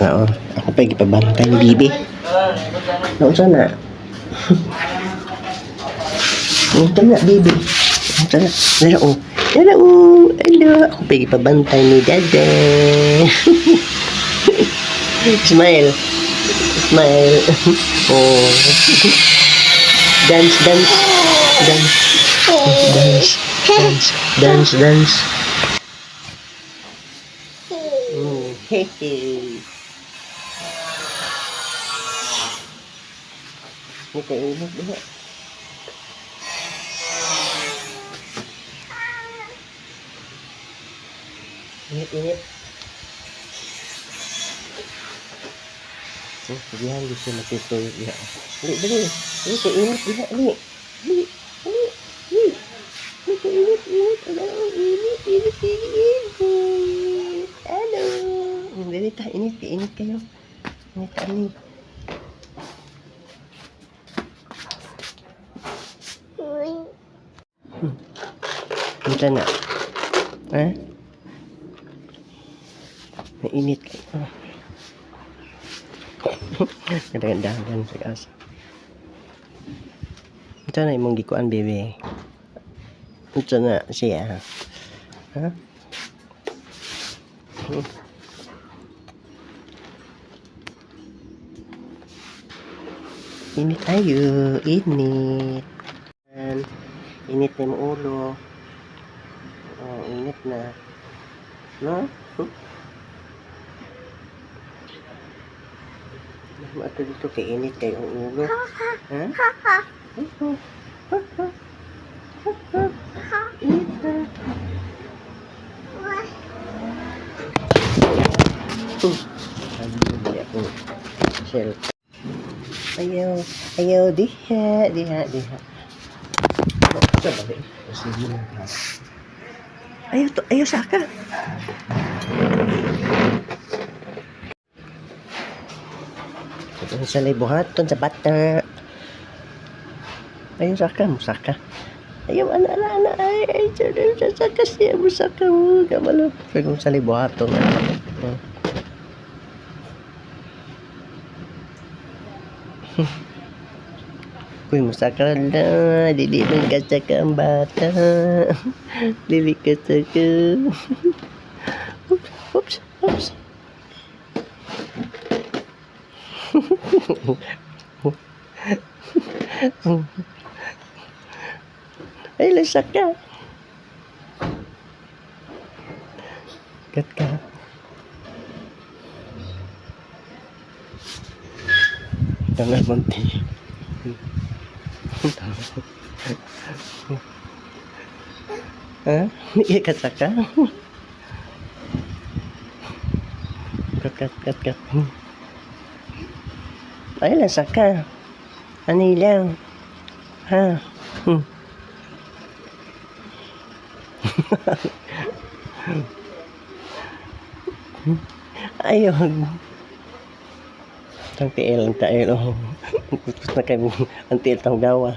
Oo, ako pa ipabantay ni Bibi. Nausa na. Nausa na, Bibi. Nausa na. Hello. Hello. Hello. Ako pa ipabantay ni Dada. Smile. Smile. Oh. Dance, dance. Dance. Dance. Dance. Dance, dance. Hehe. Ini kainit diha. Init. Diyan gusto natutuyo diha. Dali. Ini kainit diha, dali. Dali. Ini kainit. Aduh, init. Aduh. Dali ta, init kayo. Init ani. Minta nak? Ha? Mainit kayo. Kadang-kadang sa asa. Minta na imong gikuan, bebe. Minta na siya. Ha? Init tayo. Init. Init na yung ulo. Oh, init na. No? Mato dito kay init kayo ang ulo. Ha? Init na. Sabi ako. Shell. Ayaw. Diha. Ayaw saka. Ito sa libuhaton sa butter. Ayaw saka. Ayaw ana. Ay, saka siya musaka mo. Kamalo. Pero sa libuhaton. Kuy musaka na. Dili man kasaka ang bata. Dili kasaka. Oops. Ay, lasak ka. Kat ka. Tanga bunti. Ha? Iya kasak ka. Kat. Ay, lasak ka. Ano lang? Ha? Ayun. Tang tiil. Oh. Gusto na kayo ang tiil tang gawa.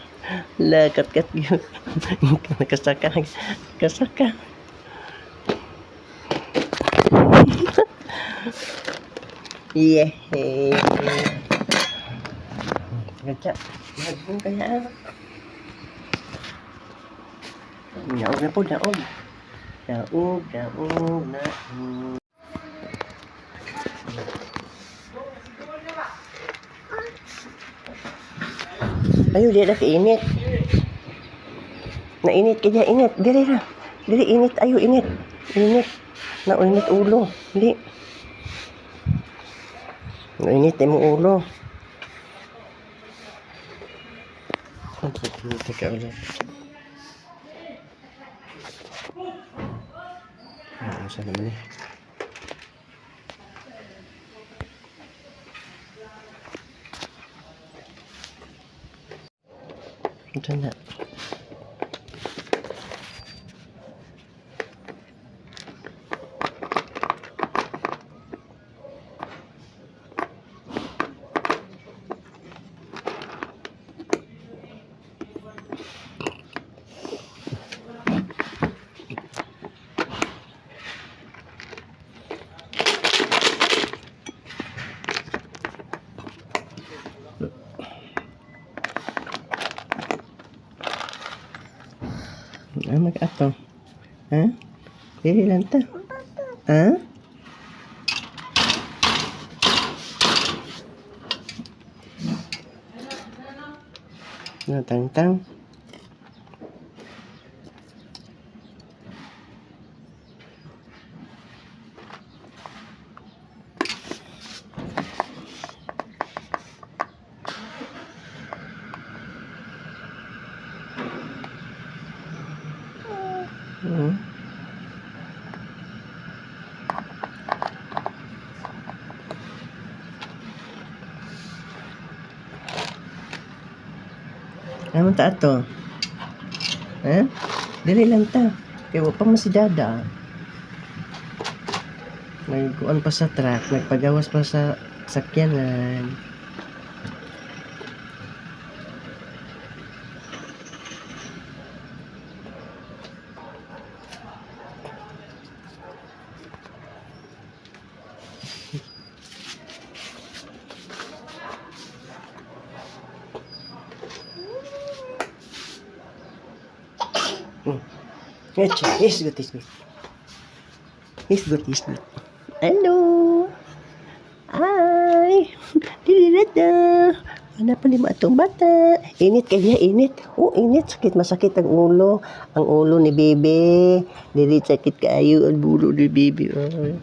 Kat yun. Kasaka. Yeah. Gacha. Nagpun kaya. Daog na po. Daog na. Ayo, dia dah keinit. Na init kaya init. Dili init. Ayo, init. Na init ulo. Dili. Na init mo ulo. Teka ulit. Saan naman eh? Ito na. mag-ato. Ha? Dili lang ta. Ha? Tang-tang. Ano ta ato? Ha? Dili lang ta. Kaya wa pa man si Dada. Nagkuan pa sa truck, nagpagawas pa sa sakyanan. Yes, good, yes, good. Yes, good, yes, good. Hello! Ay! Dilirada! Ano pa lima itong bata? Init kaya, init. Oh, init. Sakit, masakit ang ulo. Ang ulo ni Bebe. Dili sakit kayo ang ulo ni Bebe. Ay.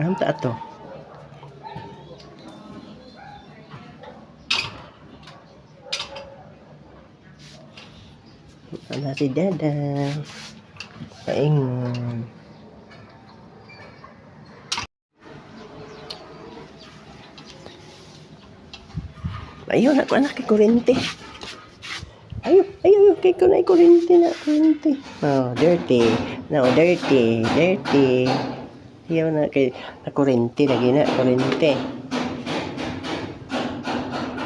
Ano ta ato? Wala si Dada. Paingon. Ayun, ako anak kay kurente. Ayun, kay ko na kurente na, kurente. Oh, dirty. No, dirty. Ayaw na kay na kurente, lagi na, kurente.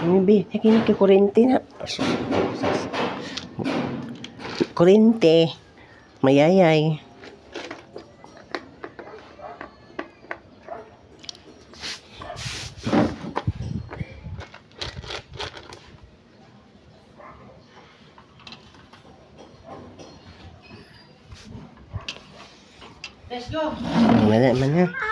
Hindi, lagi na kay kurente na. Kurente. Mayayay. Let's go. Mana.